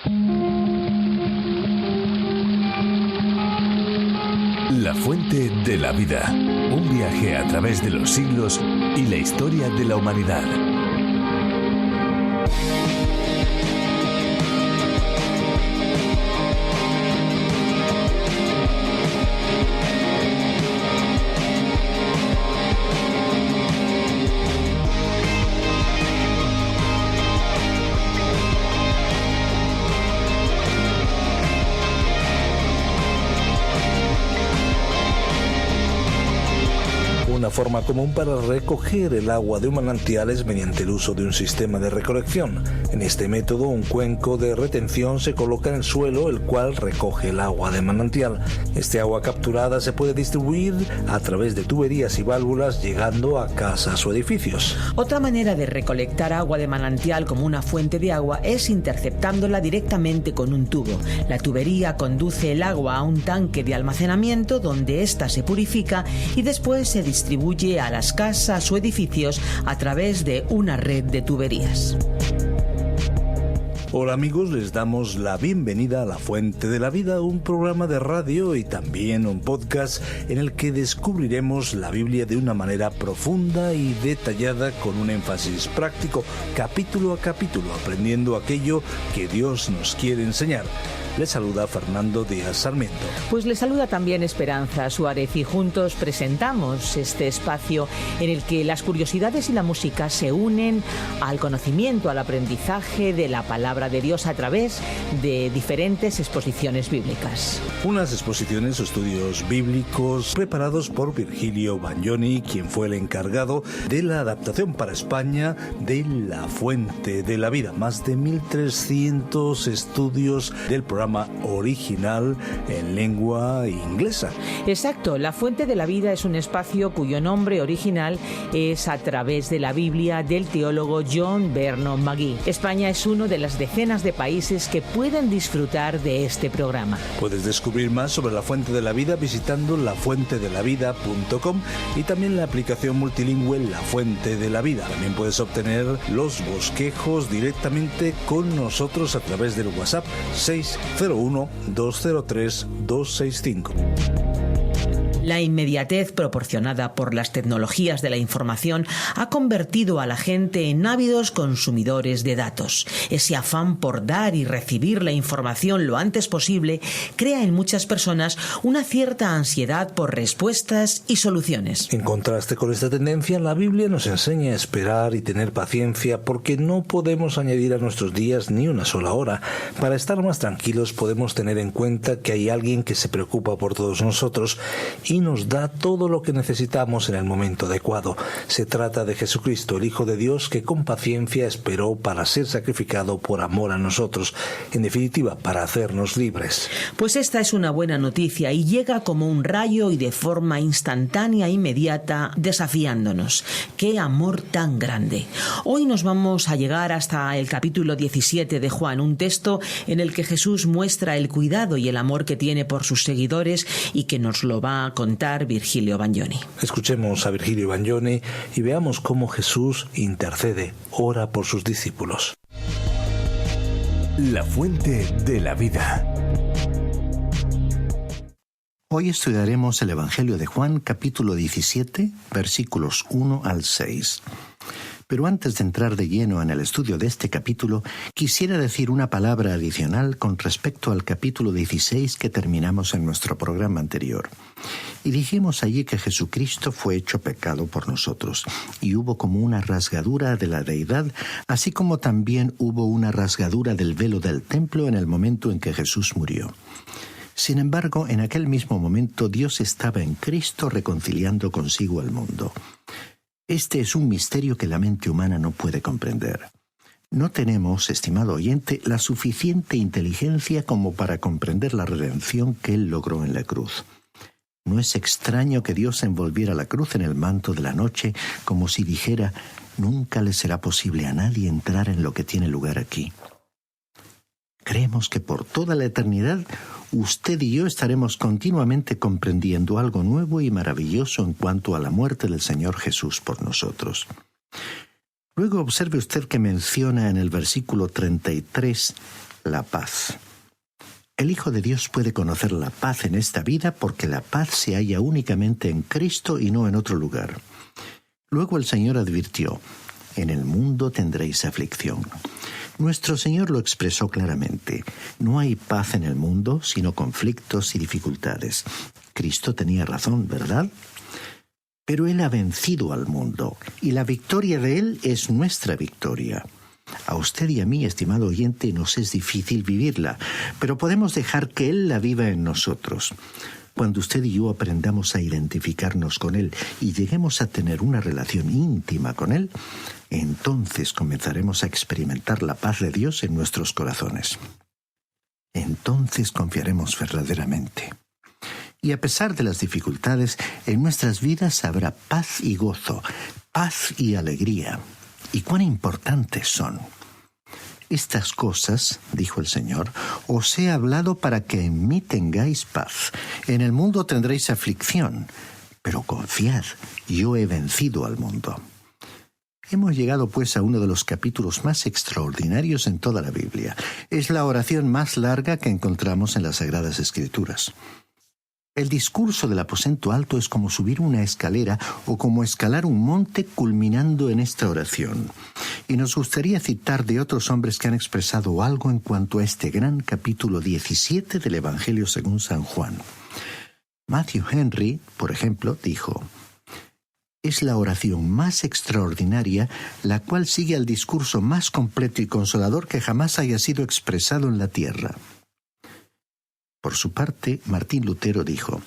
La fuente de la vida. Un viaje a través de los siglos y la historia de la humanidad. Una forma común para recoger el agua de un manantial es mediante el uso de un sistema de recolección. En este método, un cuenco de retención se coloca en el suelo, el cual recoge el agua de manantial. Este agua capturada se puede distribuir a través de tuberías y válvulas, llegando a casas o edificios. Otra manera de recolectar agua de manantial como una fuente de agua es interceptándola directamente con un tubo. La tubería conduce el agua a un tanque de almacenamiento donde ésta se purifica y después se distribuye a las casas o edificios a través de una red de tuberías. Hola amigos, les damos la bienvenida a La Fuente de la Vida, un programa de radio y también un podcast en el que descubriremos la Biblia de una manera profunda y detallada, con un énfasis práctico, capítulo a capítulo, aprendiendo aquello que Dios nos quiere enseñar. Les saluda Fernando Díaz Sarmiento. Pues les saluda también Esperanza Suárez y juntos presentamos este espacio en el que las curiosidades y la música se unen al conocimiento, al aprendizaje de la palabra de Dios a través de diferentes exposiciones bíblicas. Unas exposiciones o estudios bíblicos preparados por Virgilio Bagnoni, quien fue el encargado de la adaptación para España de La Fuente de la Vida. Más de 1.300 estudios del programa original en lengua inglesa. Exacto, La Fuente de la Vida es un espacio cuyo nombre original es A través de la Biblia, del teólogo John Vernon McGee. España es uno de las decenas de países que pueden disfrutar de este programa. Puedes descubrir más sobre La Fuente de la Vida visitando lafuentedelavida.com y también la aplicación multilingüe La Fuente de la Vida. También puedes obtener los bosquejos directamente con nosotros a través del WhatsApp 601-203-265. La inmediatez proporcionada por las tecnologías de la información ha convertido a la gente en ávidos consumidores de datos. Ese afán por dar y recibir la información lo antes posible crea en muchas personas una cierta ansiedad por respuestas y soluciones. En contraste con esta tendencia, la Biblia nos enseña a esperar y tener paciencia, porque no podemos añadir a nuestros días ni una sola hora. Para estar más tranquilos podemos tener en cuenta que hay alguien que se preocupa por todos nosotros y nos da todo lo que necesitamos en el momento adecuado. Se trata de Jesucristo, el Hijo de Dios, que con paciencia esperó para ser sacrificado por amor a nosotros, en definitiva, para hacernos libres. Pues esta es una buena noticia y llega como un rayo y de forma instantánea e inmediata, desafiándonos. ¡Qué amor tan grande! Hoy nos vamos a llegar hasta el capítulo 17 de Juan, un texto en el que Jesús muestra el cuidado y el amor que tiene por sus seguidores y que nos lo va a contar Virgilio Bagnoni. Escuchemos a Virgilio Bagnoni y veamos cómo Jesús intercede, ora por sus discípulos. La Fuente de la Vida. Hoy estudiaremos el Evangelio de Juan, capítulo 17, versículos 1 al 6. Pero antes de entrar de lleno en el estudio de este capítulo, quisiera decir una palabra adicional con respecto al capítulo 16 que terminamos en nuestro programa anterior. Y dijimos allí que Jesucristo fue hecho pecado por nosotros, y hubo como una rasgadura de la deidad, así como también hubo una rasgadura del velo del templo en el momento en que Jesús murió. Sin embargo, en aquel mismo momento Dios estaba en Cristo reconciliando consigo al mundo. Este es un misterio que la mente humana no puede comprender. No tenemos, estimado oyente, la suficiente inteligencia como para comprender la redención que Él logró en la cruz. No es extraño que Dios envolviera la cruz en el manto de la noche, como si dijera: nunca le será posible a nadie entrar en lo que tiene lugar aquí. Creemos que por toda la eternidad usted y yo estaremos continuamente comprendiendo algo nuevo y maravilloso en cuanto a la muerte del Señor Jesús por nosotros. Luego observe usted que menciona en el versículo 33 la paz. El Hijo de Dios puede conocer la paz en esta vida porque la paz se halla únicamente en Cristo y no en otro lugar. Luego el Señor advirtió: en el mundo tendréis aflicción. Nuestro Señor lo expresó claramente: no hay paz en el mundo, sino conflictos y dificultades. Cristo tenía razón, ¿verdad? Pero Él ha vencido al mundo, y la victoria de Él es nuestra victoria. A usted y a mí, estimado oyente, nos es difícil vivirla, pero podemos dejar que Él la viva en nosotros. Cuando usted y yo aprendamos a identificarnos con Él y lleguemos a tener una relación íntima con Él, entonces comenzaremos a experimentar la paz de Dios en nuestros corazones. Entonces confiaremos verdaderamente. Y a pesar de las dificultades, en nuestras vidas habrá paz y gozo, paz y alegría. ¿Y cuán importantes son? Estas cosas, dijo el Señor, os he hablado para que en mí tengáis paz. En el mundo tendréis aflicción, pero confiad, yo he vencido al mundo. Hemos llegado pues a uno de los capítulos más extraordinarios en toda la Biblia. Es la oración más larga que encontramos en las Sagradas Escrituras. El discurso del aposento alto es como subir una escalera o como escalar un monte culminando en esta oración. Y nos gustaría citar de otros hombres que han expresado algo en cuanto a este gran capítulo 17 del Evangelio según San Juan. Matthew Henry, por ejemplo, dijo: es la oración más extraordinaria, la cual sigue al discurso más completo y consolador que jamás haya sido expresado en la tierra. Por su parte, Martín Lutero dijo: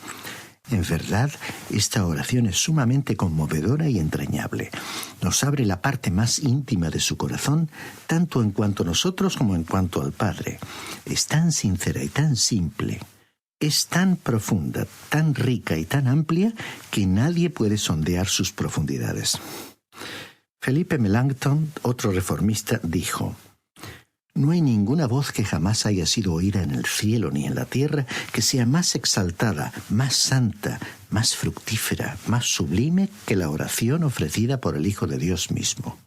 en verdad, esta oración es sumamente conmovedora y entrañable. Nos abre la parte más íntima de su corazón, tanto en cuanto a nosotros como en cuanto al Padre. Es tan sincera y tan simple. Es tan profunda, tan rica y tan amplia que nadie puede sondear sus profundidades. Felipe Melanchthon, otro reformista, dijo: no hay ninguna voz que jamás haya sido oída en el cielo ni en la tierra que sea más exaltada, más santa, más fructífera, más sublime que la oración ofrecida por el Hijo de Dios mismo.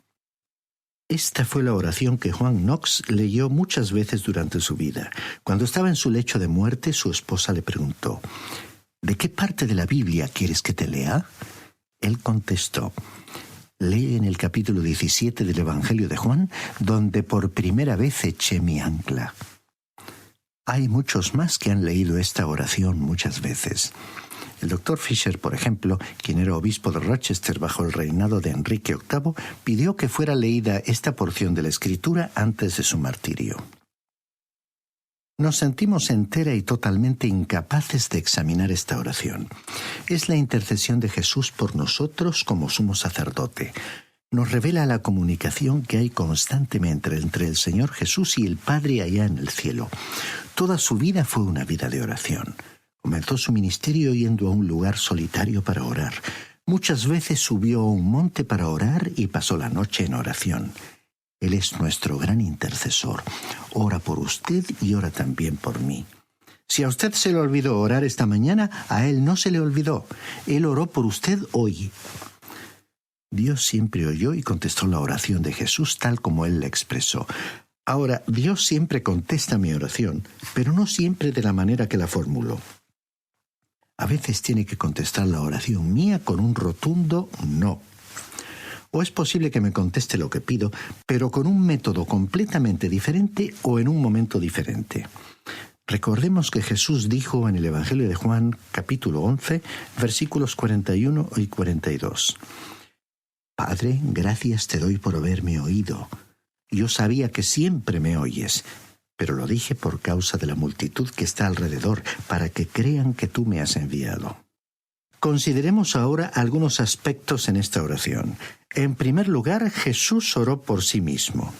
Esta fue la oración que Juan Knox leyó muchas veces durante su vida. Cuando estaba en su lecho de muerte, su esposa le preguntó: ¿de qué parte de la Biblia quieres que te lea? Él contestó: lee en el capítulo 17 del Evangelio de Juan, donde por primera vez eché mi ancla. Hay muchos más que han leído esta oración muchas veces. El Dr. Fisher, por ejemplo, quien era obispo de Rochester bajo el reinado de Enrique VIII, pidió que fuera leída esta porción de la Escritura antes de su martirio. Nos sentimos entera y totalmente incapaces de examinar esta oración. Es la intercesión de Jesús por nosotros como sumo sacerdote. Nos revela la comunicación que hay constantemente entre el Señor Jesús y el Padre allá en el cielo. Toda su vida fue una vida de oración. Comenzó su ministerio yendo a un lugar solitario para orar. Muchas veces subió a un monte para orar y pasó la noche en oración. Él es nuestro gran intercesor. Ora por usted y ora también por mí. Si a usted se le olvidó orar esta mañana, a Él no se le olvidó. Él oró por usted hoy. Dios siempre oyó y contestó la oración de Jesús tal como Él la expresó. Ahora, Dios siempre contesta mi oración, pero no siempre de la manera que la formuló. A veces tiene que contestar la oración mía con un rotundo no. O es posible que me conteste lo que pido, pero con un método completamente diferente o en un momento diferente. Recordemos que Jesús dijo en el Evangelio de Juan, capítulo 11, versículos 41 y 42. Padre, gracias te doy por haberme oído. Yo sabía que siempre me oyes, pero lo dije por causa de la multitud que está alrededor, para que crean que tú me has enviado. Consideremos ahora algunos aspectos en esta oración. En primer lugar, Jesús oró por sí mismo.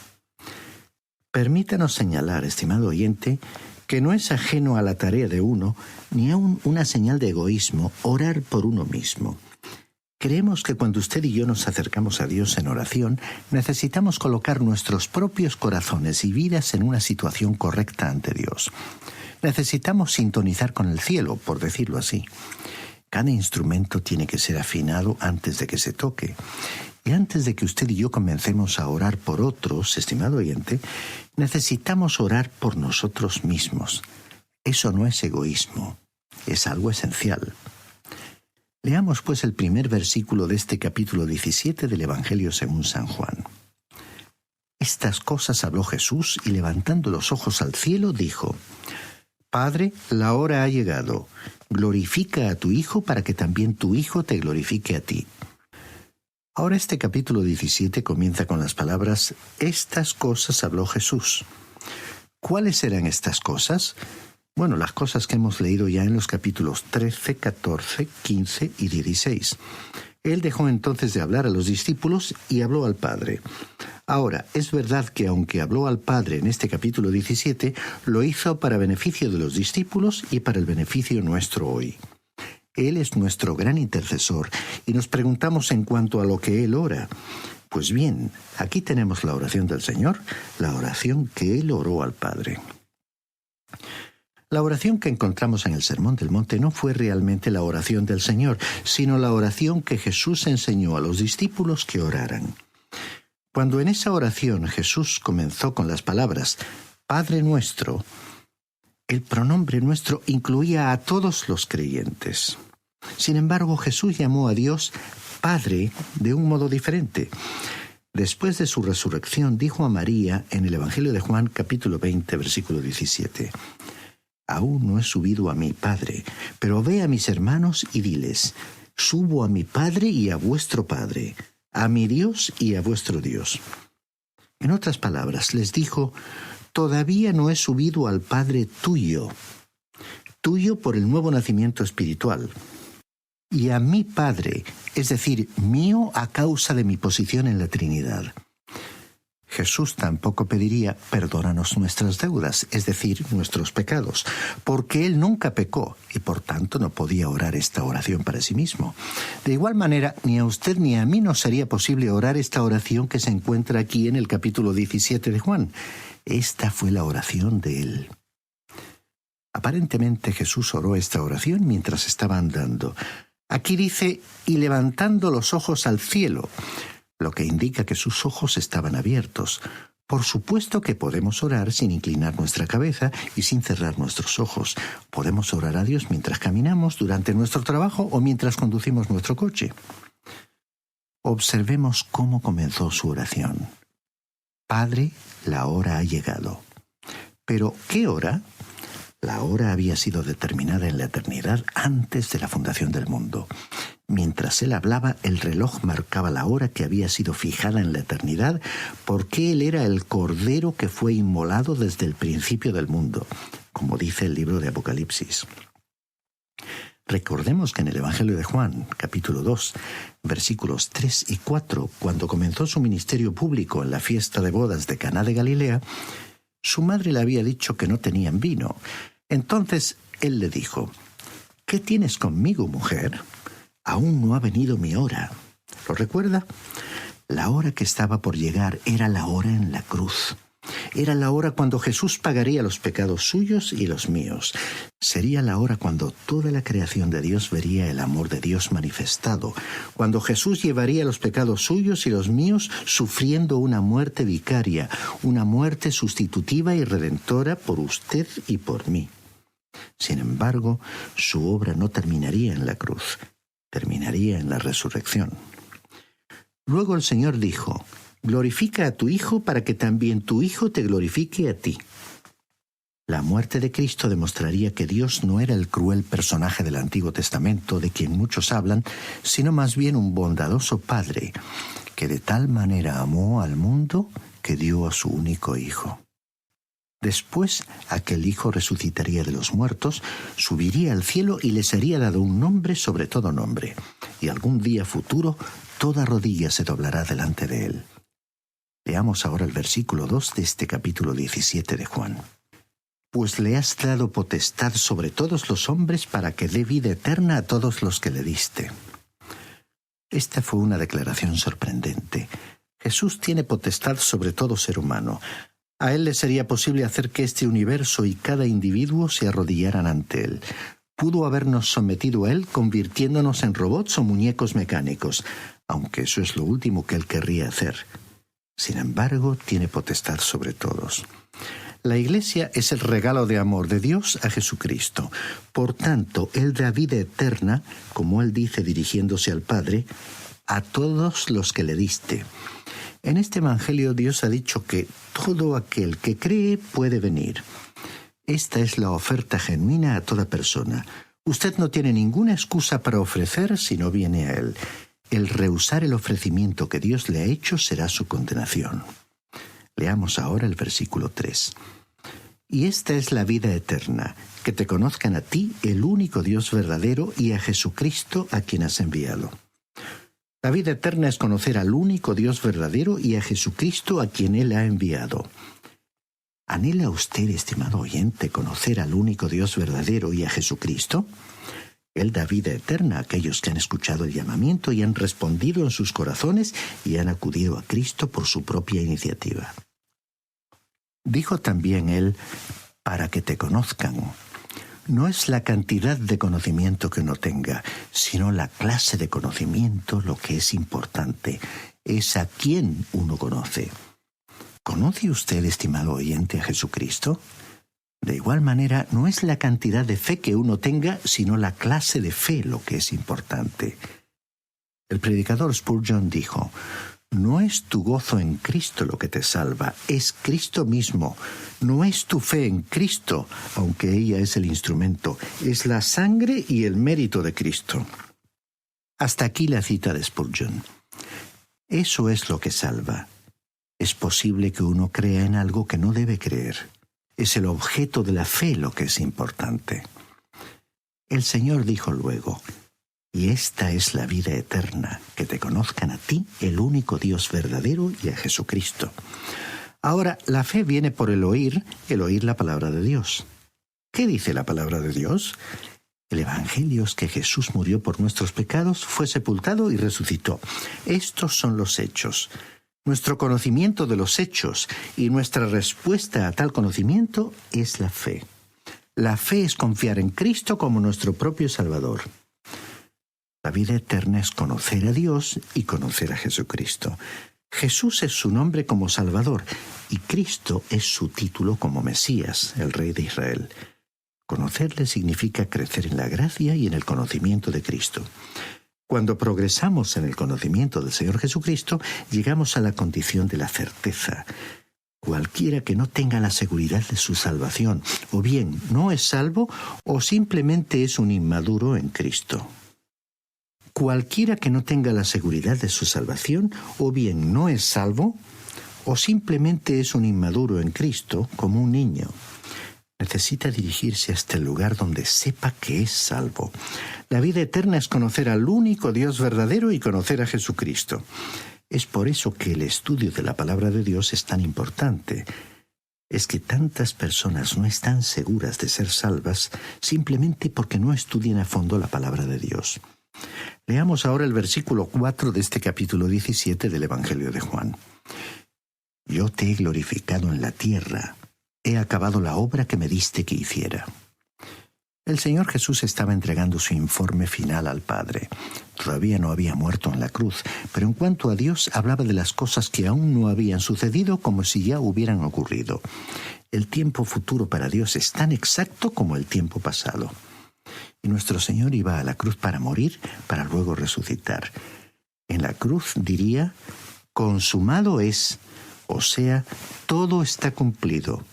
Permítanos señalar, estimado oyente, que no es ajeno a la tarea de uno, ni aun una señal de egoísmo, orar por uno mismo. Creemos que cuando usted y yo nos acercamos a Dios en oración, necesitamos colocar nuestros propios corazones y vidas en una situación correcta ante Dios. Necesitamos sintonizar con el cielo, por decirlo así. Cada instrumento tiene que ser afinado antes de que se toque. Y antes de que usted y yo comencemos a orar por otros, estimado oyente, necesitamos orar por nosotros mismos. Eso no es egoísmo, es algo esencial. Leamos pues el primer versículo de este capítulo 17 del Evangelio según San Juan. Estas cosas habló Jesús y levantando los ojos al cielo dijo: Padre, la hora ha llegado. Glorifica a tu Hijo para que también tu Hijo te glorifique a ti. Ahora este capítulo 17 comienza con las palabras: estas cosas habló Jesús. ¿Cuáles eran estas cosas? Bueno, las cosas que hemos leído ya en los capítulos 13, 14, 15 y 16. Él dejó entonces de hablar a los discípulos y habló al Padre. Ahora, es verdad que aunque habló al Padre en este capítulo 17, lo hizo para beneficio de los discípulos y para el beneficio nuestro hoy. Él es nuestro gran intercesor y nos preguntamos en cuanto a lo que Él ora. Pues bien, aquí tenemos la oración del Señor, la oración que Él oró al Padre. La oración que encontramos en el Sermón del Monte no fue realmente la oración del Señor, sino la oración que Jesús enseñó a los discípulos que oraran. Cuando en esa oración Jesús comenzó con las palabras Padre nuestro, el pronombre nuestro incluía a todos los creyentes. Sin embargo, Jesús llamó a Dios Padre de un modo diferente. Después de su resurrección, dijo a María en el Evangelio de Juan, capítulo 20, versículo 17, Aún no he subido a mi Padre, pero ve a mis hermanos y diles, subo a mi Padre y a vuestro Padre, a mi Dios y a vuestro Dios. En otras palabras, les dijo, todavía no he subido al Padre tuyo por el nuevo nacimiento espiritual, y a mi Padre, es decir, mío a causa de mi posición en la Trinidad. Jesús tampoco pediría, perdónanos nuestras deudas, es decir, nuestros pecados, porque Él nunca pecó y por tanto no podía orar esta oración para sí mismo. De igual manera, ni a usted ni a mí nos sería posible orar esta oración que se encuentra aquí en el capítulo 17 de Juan. Esta fue la oración de Él. Aparentemente Jesús oró esta oración mientras estaba andando. Aquí dice, y levantando los ojos al cielo, lo que indica que sus ojos estaban abiertos. Por supuesto que podemos orar sin inclinar nuestra cabeza y sin cerrar nuestros ojos. Podemos orar a Dios mientras caminamos, durante nuestro trabajo o mientras conducimos nuestro coche. Observemos cómo comenzó su oración. Padre, la hora ha llegado. ¿Pero qué hora? La hora había sido determinada en la eternidad antes de la fundación del mundo. Mientras él hablaba, el reloj marcaba la hora que había sido fijada en la eternidad, porque él era el Cordero que fue inmolado desde el principio del mundo, como dice el libro de Apocalipsis. Recordemos que en el Evangelio de Juan, capítulo 2, versículos 3 y 4, cuando comenzó su ministerio público en la fiesta de bodas de Caná de Galilea, su madre le había dicho que no tenían vino. Entonces él le dijo, ¿qué tienes conmigo, mujer? Aún no ha venido mi hora. ¿Lo recuerda? La hora que estaba por llegar era la hora en la cruz. Era la hora cuando Jesús pagaría los pecados suyos y los míos. Sería la hora cuando toda la creación de Dios vería el amor de Dios manifestado, cuando Jesús llevaría los pecados suyos y los míos sufriendo una muerte vicaria, una muerte sustitutiva y redentora por usted y por mí. Sin embargo, su obra no terminaría en la cruz, terminaría en la resurrección. Luego el Señor dijo, glorifica a tu Hijo para que también tu Hijo te glorifique a ti. La muerte de Cristo demostraría que Dios no era el cruel personaje del Antiguo Testamento de quien muchos hablan, sino más bien un bondadoso Padre, que de tal manera amó al mundo que dio a su único Hijo. Después, aquel Hijo resucitaría de los muertos, subiría al cielo y le sería dado un nombre sobre todo nombre, y algún día futuro toda rodilla se doblará delante de él. Leamos ahora el versículo 2 de este capítulo 17 de Juan. Pues le has dado potestad sobre todos los hombres para que dé vida eterna a todos los que le diste. Esta fue una declaración sorprendente. Jesús tiene potestad sobre todo ser humano. A él le sería posible hacer que este universo y cada individuo se arrodillaran ante él. Pudo habernos sometido a él convirtiéndonos en robots o muñecos mecánicos, aunque eso es lo último que él querría hacer. Sin embargo, tiene potestad sobre todos. La Iglesia es el regalo de amor de Dios a Jesucristo. Por tanto, Él da vida eterna, como Él dice dirigiéndose al Padre, a todos los que le diste. En este Evangelio Dios ha dicho que todo aquel que cree puede venir. Esta es la oferta genuina a toda persona. Usted no tiene ninguna excusa para ofrecer si no viene a Él. El rehusar el ofrecimiento que Dios le ha hecho será su condenación. Leamos ahora el versículo 3. Y esta es la vida eterna, que te conozcan a ti, el único Dios verdadero, y a Jesucristo a quien has enviado. La vida eterna es conocer al único Dios verdadero y a Jesucristo a quien Él ha enviado. ¿Anhela usted, estimado oyente, conocer al único Dios verdadero y a Jesucristo? Él da vida eterna a aquellos que han escuchado el llamamiento y han respondido en sus corazones y han acudido a Cristo por su propia iniciativa. Dijo también Él, para que te conozcan. No es la cantidad de conocimiento que uno tenga, sino la clase de conocimiento lo que es importante. Es a quién uno conoce. ¿Conoce usted, estimado oyente, a Jesucristo? De igual manera, no es la cantidad de fe que uno tenga, sino la clase de fe lo que es importante. El predicador Spurgeon dijo, no es tu gozo en Cristo lo que te salva, es Cristo mismo. No es tu fe en Cristo, aunque ella es el instrumento, es la sangre y el mérito de Cristo. Hasta aquí la cita de Spurgeon. Eso es lo que salva. Es posible que uno crea en algo que no debe creer. Es el objeto de la fe lo que es importante. El Señor dijo luego, y esta es la vida eterna, que te conozcan a ti, el único Dios verdadero, y a Jesucristo. Ahora, la fe viene por el oír la palabra de Dios. ¿Qué dice la palabra de Dios? El Evangelio es que Jesús murió por nuestros pecados, fue sepultado y resucitó. Estos son los hechos. Nuestro conocimiento de los hechos y nuestra respuesta a tal conocimiento es la fe. La fe es confiar en Cristo como nuestro propio Salvador. La vida eterna es conocer a Dios y conocer a Jesucristo. Jesús es su nombre como Salvador y Cristo es su título como Mesías, el Rey de Israel. Conocerle significa crecer en la gracia y en el conocimiento de Cristo. Cuando progresamos en el conocimiento del Señor Jesucristo, llegamos a la condición de la certeza. Cualquiera que no tenga la seguridad de su salvación, o bien no es salvo, o simplemente es un inmaduro en Cristo. Cualquiera que no tenga la seguridad de su salvación, o bien no es salvo, o simplemente es un inmaduro en Cristo, como un niño. Necesita dirigirse hasta el lugar donde sepa que es salvo. La vida eterna es conocer al único Dios verdadero y conocer a Jesucristo. Es por eso que el estudio de la palabra de Dios es tan importante. Es que tantas personas no están seguras de ser salvas simplemente porque no estudian a fondo la palabra de Dios. Leamos ahora el versículo 4 de este capítulo 17 del Evangelio de Juan. Yo te he glorificado en la tierra. He acabado la obra que me diste que hiciera. El Señor Jesús estaba entregando su informe final al Padre. Todavía no había muerto en la cruz, pero en cuanto a Dios hablaba de las cosas que aún no habían sucedido como si ya hubieran ocurrido. El tiempo futuro para Dios es tan exacto como el tiempo pasado. Y nuestro Señor iba a la cruz para morir, para luego resucitar. En la cruz diría, consumado es, o sea, todo está cumplido.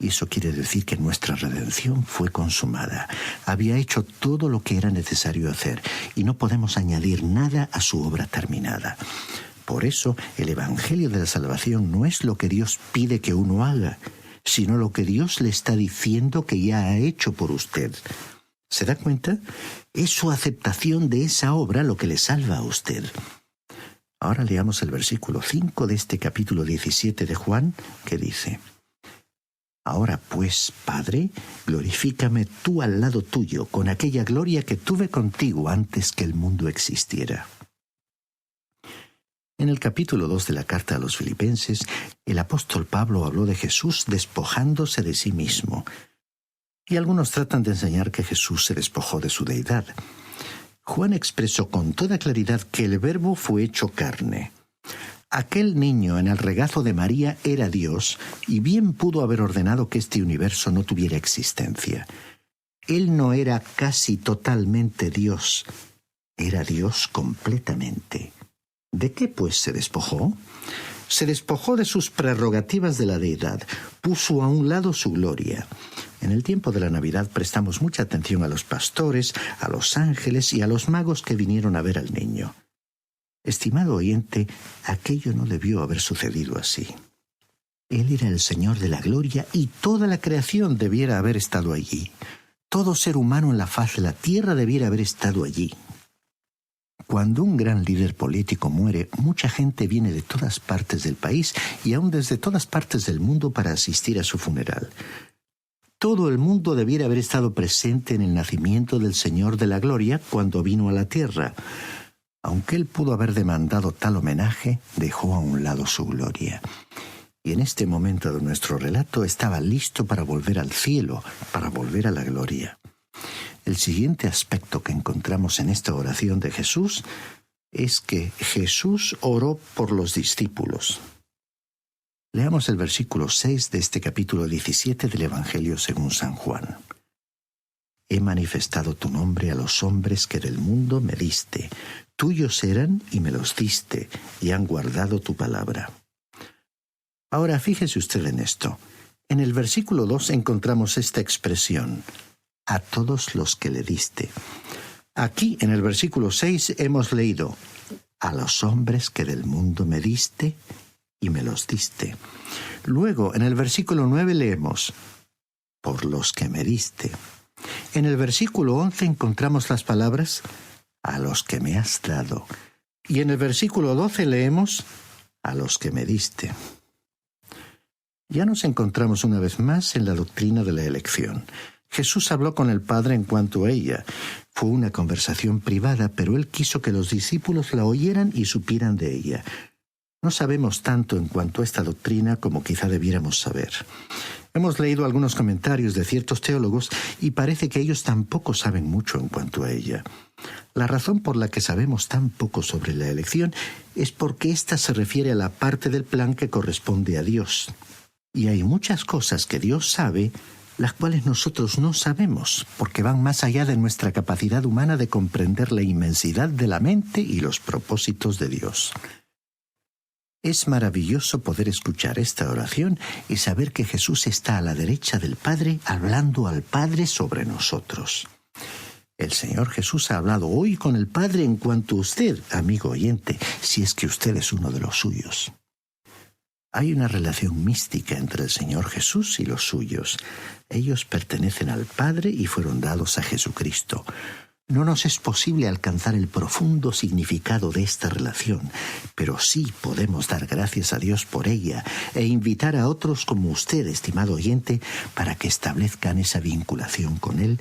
Y eso quiere decir que nuestra redención fue consumada. Había hecho todo lo que era necesario hacer y no podemos añadir nada a su obra terminada. Por eso, el Evangelio de la Salvación no es lo que Dios pide que uno haga, sino lo que Dios le está diciendo que ya ha hecho por usted. ¿Se da cuenta? Es su aceptación de esa obra lo que le salva a usted. Ahora leamos el versículo 5 de este capítulo 17 de Juan, que dice: Ahora pues, Padre, glorifícame tú al lado tuyo, con aquella gloria que tuve contigo antes que el mundo existiera. En el capítulo 2 de la carta a los Filipenses, el apóstol Pablo habló de Jesús despojándose de sí mismo. Y algunos tratan de enseñar que Jesús se despojó de su deidad. Juan expresó con toda claridad que el Verbo fue hecho carne. Aquel niño en el regazo de María era Dios y bien pudo haber ordenado que este universo no tuviera existencia. Él no era casi totalmente Dios, era Dios completamente. ¿De qué, pues, se despojó? Se despojó de sus prerrogativas de la deidad, puso a un lado su gloria. En el tiempo de la Navidad prestamos mucha atención a los pastores, a los ángeles y a los magos que vinieron a ver al niño. Estimado oyente, aquello no debió haber sucedido así. Él era el Señor de la gloria y toda la creación debiera haber estado allí. Todo ser humano en la faz de la tierra debiera haber estado allí. Cuando un gran líder político muere, mucha gente viene de todas partes del país y aún desde todas partes del mundo para asistir a su funeral. Todo el mundo debiera haber estado presente en el nacimiento del Señor de la gloria cuando vino a la tierra. Aunque él pudo haber demandado tal homenaje, dejó a un lado su gloria. Y en este momento de nuestro relato estaba listo para volver al cielo, para volver a la gloria. El siguiente aspecto que encontramos en esta oración de Jesús es que Jesús oró por los discípulos. Leamos el versículo 6 de este capítulo 17 del Evangelio según San Juan. He manifestado tu nombre a los hombres que del mundo me diste. Tuyos eran y me los diste, y han guardado tu palabra. Ahora fíjese usted en esto. En el versículo 2 encontramos esta expresión, a todos los que le diste. Aquí, en el versículo 6, hemos leído, a los hombres que del mundo me diste, y me los diste. Luego, en el versículo 9 leemos, por los que me diste. En el versículo 11 encontramos las palabras, a los que me has dado. Y en el versículo 12 leemos, a los que me diste. Ya nos encontramos una vez más en la doctrina de la elección. Jesús habló con el Padre en cuanto a ella. Fue una conversación privada, pero él quiso que los discípulos la oyeran y supieran de ella. No sabemos tanto en cuanto a esta doctrina como quizá debiéramos saber. Hemos leído algunos comentarios de ciertos teólogos y parece que ellos tampoco saben mucho en cuanto a ella. La razón por la que sabemos tan poco sobre la elección es porque ésta se refiere a la parte del plan que corresponde a Dios. Y hay muchas cosas que Dios sabe, las cuales nosotros no sabemos, porque van más allá de nuestra capacidad humana de comprender la inmensidad de la mente y los propósitos de Dios. Es maravilloso poder escuchar esta oración y saber que Jesús está a la derecha del Padre, hablando al Padre sobre nosotros. El Señor Jesús ha hablado hoy con el Padre en cuanto a usted, amigo oyente, si es que usted es uno de los suyos. Hay una relación mística entre el Señor Jesús y los suyos. Ellos pertenecen al Padre y fueron dados a Jesucristo. No nos es posible alcanzar el profundo significado de esta relación, pero sí podemos dar gracias a Dios por ella e invitar a otros como usted, estimado oyente, para que establezcan esa vinculación con Él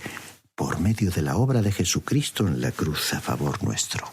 por medio de la obra de Jesucristo en la cruz a favor nuestro.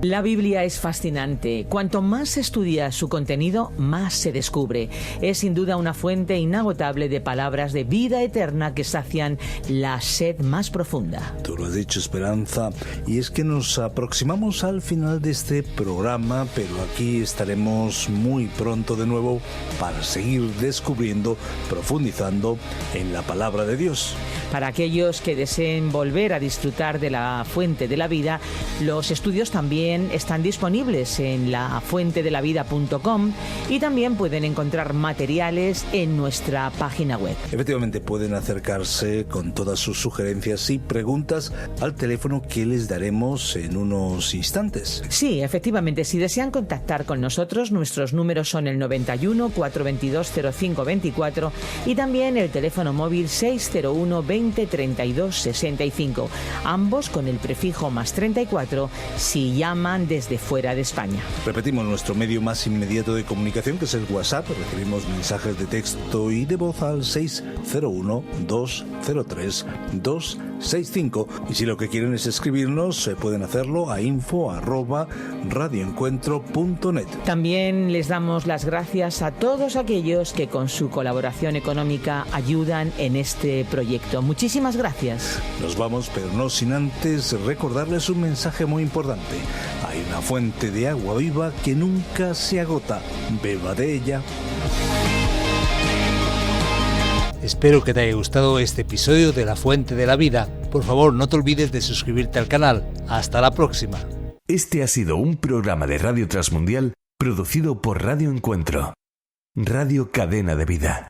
La Biblia es fascinante. Cuanto más se estudia su contenido, más se descubre. Es sin duda una fuente inagotable de palabras de vida eterna que sacian la sed más profunda. Tú lo has dicho, Esperanza, y es que nos aproximamos al final de este programa, pero aquí estaremos muy pronto de nuevo para seguir descubriendo, profundizando en la palabra de Dios. Para aquellos que deseen volver a disfrutar de la fuente de la vida, los estudios también están disponibles en lafuentedelavida.com y también pueden encontrar materiales en nuestra página web. Efectivamente, pueden acercarse con todas sus sugerencias y preguntas al teléfono que les daremos en unos instantes. Sí, efectivamente, si desean contactar con nosotros, nuestros números son el 91 422 0524 y también el teléfono móvil 601 20 32 65, ambos con el prefijo más 34 si llaman desde fuera de España. Repetimos nuestro medio más inmediato de comunicación, que es el WhatsApp. Recibimos mensajes de texto y de voz al 601-203-265. Y si lo que quieren es escribirnos, pueden hacerlo a info@radioencuentro.net. También les damos las gracias a todos aquellos que con su colaboración económica ayudan en este proyecto. Muchísimas gracias. Nos vamos, pero no sin antes recordarles un mensaje muy importante. Hay Hay una fuente de agua viva que nunca se agota. Beba de ella. Espero que te haya gustado este episodio de La Fuente de la Vida. Por favor, no te olvides de suscribirte al canal. Hasta la próxima. Este ha sido un programa de Radio Transmundial producido por Radio Encuentro, Radio Cadena de Vida.